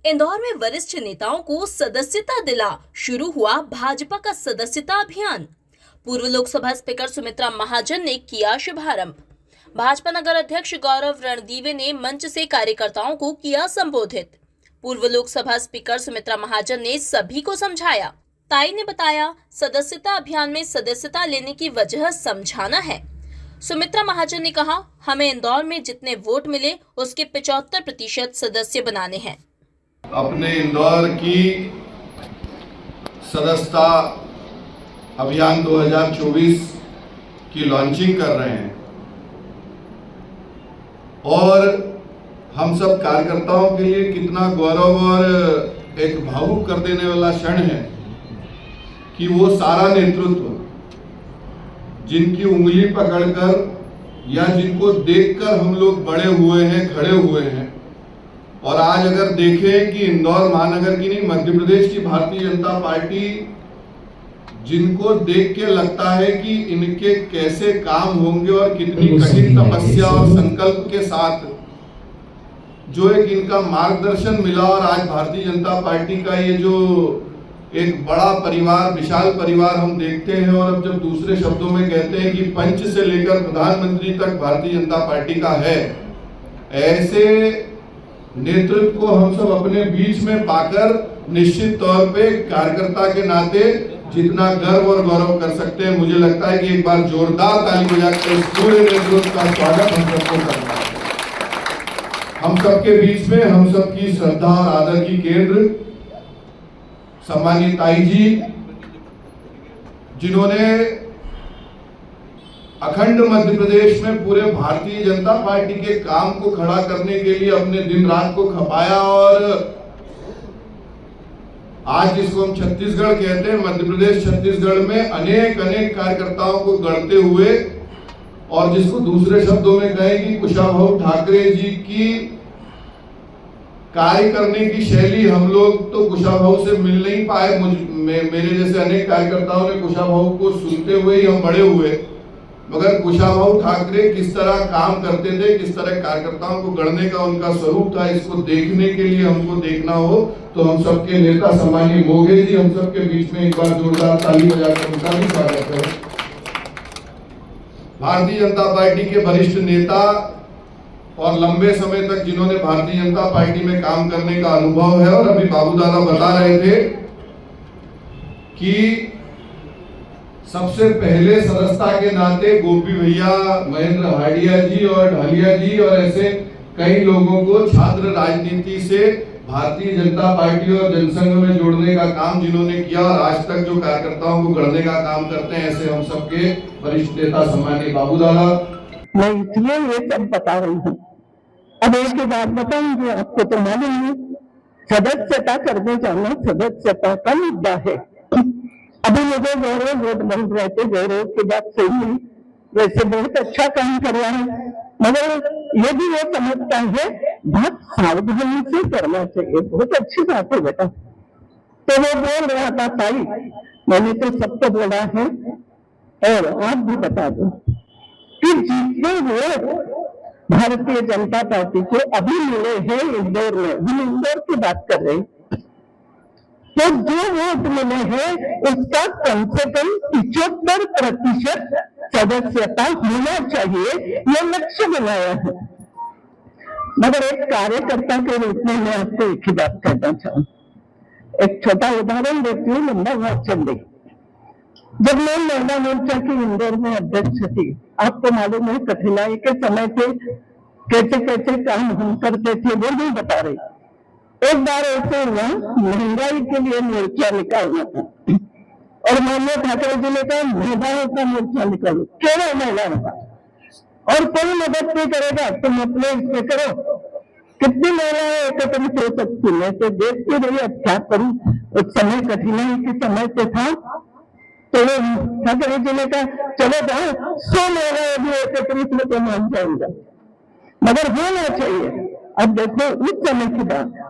इंदौर में वरिष्ठ नेताओं को सदस्यता दिला, शुरू हुआ भाजपा का सदस्यता अभियान। पूर्व लोकसभा स्पीकर सुमित्रा महाजन ने किया शुभारंभ। भाजपा नगर अध्यक्ष गौरव रणदीवे ने मंच से कार्यकर्ताओं को किया संबोधित। पूर्व लोकसभा स्पीकर सुमित्रा महाजन ने सभी को समझाया। ताई ने बताया, सदस्यता अभियान में सदस्यता लेने की वजह समझाना है। सुमित्रा महाजन ने कहा, हमें इंदौर में जितने वोट मिले उसके 75% सदस्य बनाने हैं। अपने इंदौर की सदस्यता अभियान 2024 की लॉन्चिंग कर रहे हैं और हम सब कार्यकर्ताओं के लिए कितना गौरव और एक भावुक कर देने वाला क्षण है कि वो सारा नेतृत्व जिनकी उंगली पकड़कर या जिनको देखकर हम लोग बड़े हुए हैं, खड़े हुए हैं, और आज अगर देखें कि इंदौर महानगर की नहीं, मध्य प्रदेश की भारतीय जनता पार्टी जिनको देख के लगता है कि इनके कैसे काम होंगे और कितनी कठिन तपस्या और संकल्प के साथ जो एक इनका मार्गदर्शन मिला, और आज भारतीय जनता पार्टी का ये जो एक बड़ा परिवार, विशाल परिवार हम देखते हैं, और अब जब दूसरे शब्दों में कहते हैं कि पंच से लेकर प्रधानमंत्री तक भारतीय जनता पार्टी का है, ऐसे नेतृत्व को हम सब अपने बीच में पाकर निश्चित तौर पे कार्यकर्ता के नाते जितना गर्व और गौरव कर सकते हैं, मुझे लगता है कि एक बार जोरदार ताली बजाकर इस पूरे नेतृत्व का स्वागत हम सबको करना है। हम सबके बीच में हम सबकी श्रद्धा और आदर की केंद्र सम्मानित ताई जी, जिन्होंने अखंड मध्य प्रदेश में पूरे भारतीय जनता पार्टी के काम को खड़ा करने के लिए अपने दिन रात को खपाया, और आज जिसको हम छत्तीसगढ़ कहते हैं, मध्य प्रदेश छत्तीसगढ़ में अनेक कार्यकर्ताओं को गढ़ते हुए, और जिसको दूसरे शब्दों में कहें कि कुशाभाऊ ठाकरे जी की कार्य करने की शैली, हम लोग तो कुशाभाऊ से मिल नहीं पाए, मेरे जैसे अनेक कार्यकर्ताओं ने कुशाभाऊ को सुनते हुए ही हम बड़े हुए, मगर कुशाभाऊ ठाकरे किस तरह काम करते थे, किस तरह कार्यकर्ताओं को गढ़ने का उनका स्वरूप था, इसको देखने के लिए हमको देखना हो तो हम सबके नेता सम्मानीय मोघे जी, हम सबके बीच में एक बार जोरदार ताली बजाकर उनका भी स्वागत करें। भारतीय जनता पार्टी के वरिष्ठ नेता और लंबे समय तक जिन्होंने भारतीय जनता पार्टी में काम करने का अनुभव है, और अभी बाबू दादा बता रहे थे कि सबसे पहले सदस्यता के नाते गोपी भैया, महेंद्र हाडिया जी और ढालिया जी और ऐसे कई लोगों को छात्र राजनीति से भारतीय जनता पार्टी और जनसंघ में जोड़ने का काम जिन्होंने किया, और आज तक जो कार्यकर्ताओं को गढ़ने का काम करते हैं, ऐसे हम सबके वरिष्ठ नेता सम्मानित बाबू दादा। मैं इसलिए ये सब बता रही हूँ। अब एक बात बताऊंगी, आपको तो मालूम है, सदस्यता करने जाना सदस्यता का मुद्दा है। अभी मुझे गौरव वोट बन रहे थे, गौरव की बात सही है, वैसे बहुत अच्छा काम कर रहा है, मगर ये भी वो समझता है बहुत सावधानी से करना चाहिए। बहुत अच्छी बात है बेटा। तो वो बोल रहा था, ताई मैंने तो सबको बोला है, और आप भी बता दो कि जितने वोट भारतीय जनता पार्टी को अभी मिले हैं इंदौर में, हम इंदौर की बात कर रहे हैं, तो जो वोट मिले हैं उसका कम से कम 75% सदस्यता होना चाहिए, यह लक्ष्य बनाया है। मगर एक कार्यकर्ता के रूप में मैं आपको एक ही बात कहना चाहूँ। एक छोटा उदाहरण देती हूँ, लंबा बात चल रही। जब मैं महिला मोर्चा की इंदौर में अध्यक्ष थी, आपको मालूम है कठिनाई के समय पे कैसे कैसे काम हम करते थे, वो नहीं बता रही। एक बार ऐसे हुआ, महंगाई के लिए मोर्चा निकालना था, और माननीय ठाकरे जी ने कहा महिलाओं का मोर्चा निकालो, केवल महिलाओं का, और कोई मदद नहीं करेगा, तुम अपने इसमें करो। कितनी महिलाएं एकत्रित हो सकती, मैं तो देखती रही, अब क्या करूं, उस समय कठिनाई के समय पे था। तो ठाकरे जी ने कहा चलो जाओ, 100 महिलाएं भी एकत्रित में तो मान जाएंगे, मगर होना चाहिए। अब देखो उस समय की बात।